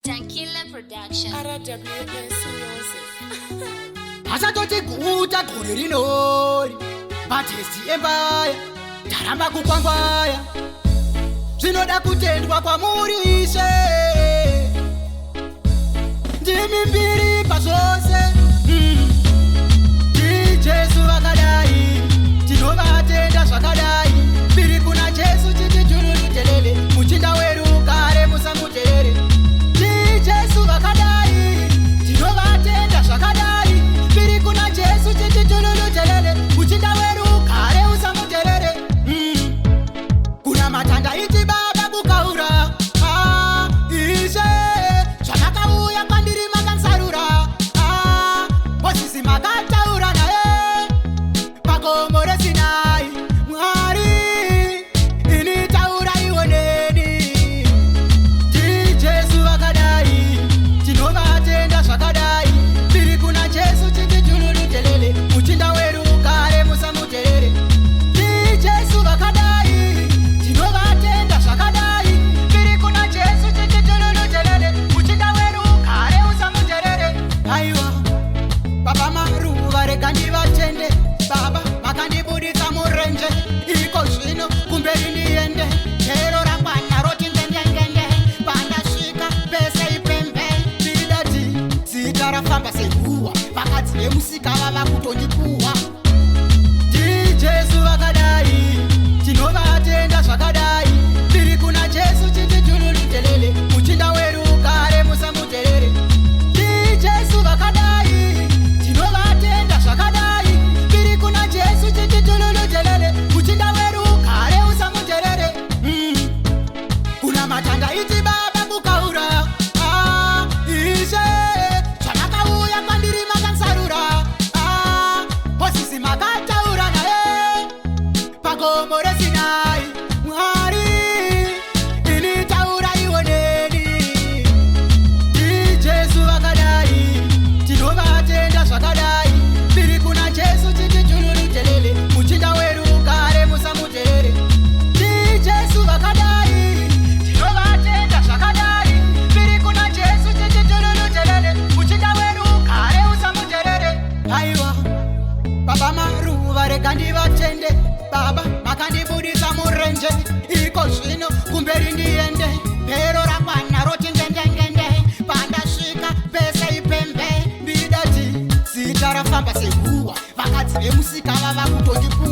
Tankila Production. RWS Music. Asatoti kuta gore rinori matesti embaya taramba kukwangwaya zvinoda kutendwa kwamurise ndimi mbiri pazvose Jesu vakadai tinovatenda zvakadai mbiri kuna Jesu tititurutelele muchinda weru kare musamuterere Jesu vakadai tinovatenda zvakadai mbiri kuna Jesu tititurutelele muchinda weru kare usamuterere kuna matanda iti baba kukaura ishe zvamakauya kwandiri makansarura posisi makataura naye pagomo reSinai Mwari ini taura ioneni Jesu vakadai tinovatenda zvakadai mbiri kuna Jesu tititurutelele muchinda weru kare musamuterere Jesu vakadai tinovatenda zvakadai mbiri kuna Jesu tititurutelele muchinda weru kare usamuterere aiwa baba maruva rega ndivatende baba makandibudisa murenje iko zvino kumberi ndiende chero rakwana roti ngengengenge pandasvika pese ipembe ndidati zita rafamba seguwa vakadzi vemusika vava kutondipuwa Jesu vakadai tinovatenda zvakadai mbiri kuna Jesu tititurutelele muchinda weru kare musamuterere Jesu vakadai tinovatenda zvakadai mbiri kuna Jesu tititurutelele muchinda weru kare usamuterere kuna matanda iti baba kukaura ishe zvamakauya kwandiri makansarura posisi makataura naye pagomo reSinai Mwari ini taura ioneni Jesu vakadai tinovatenda zvakadai mbiri kuna Jesu tititurutelele muchinda weru kare musamuterere Jesu vakadai tinovatenda zvakadai mbiri kuna Jesu tititurutelele muchinda weru kare usamuterere aiwa baba maruva rega ndivatende baba makandibudisa murenje iko zvino kumberi ndiende pero rakwana roti ngengengenge pandasvika pese ipembe ndidati zita rafamba seguwa vakadzi vemusika vava kutondipuwa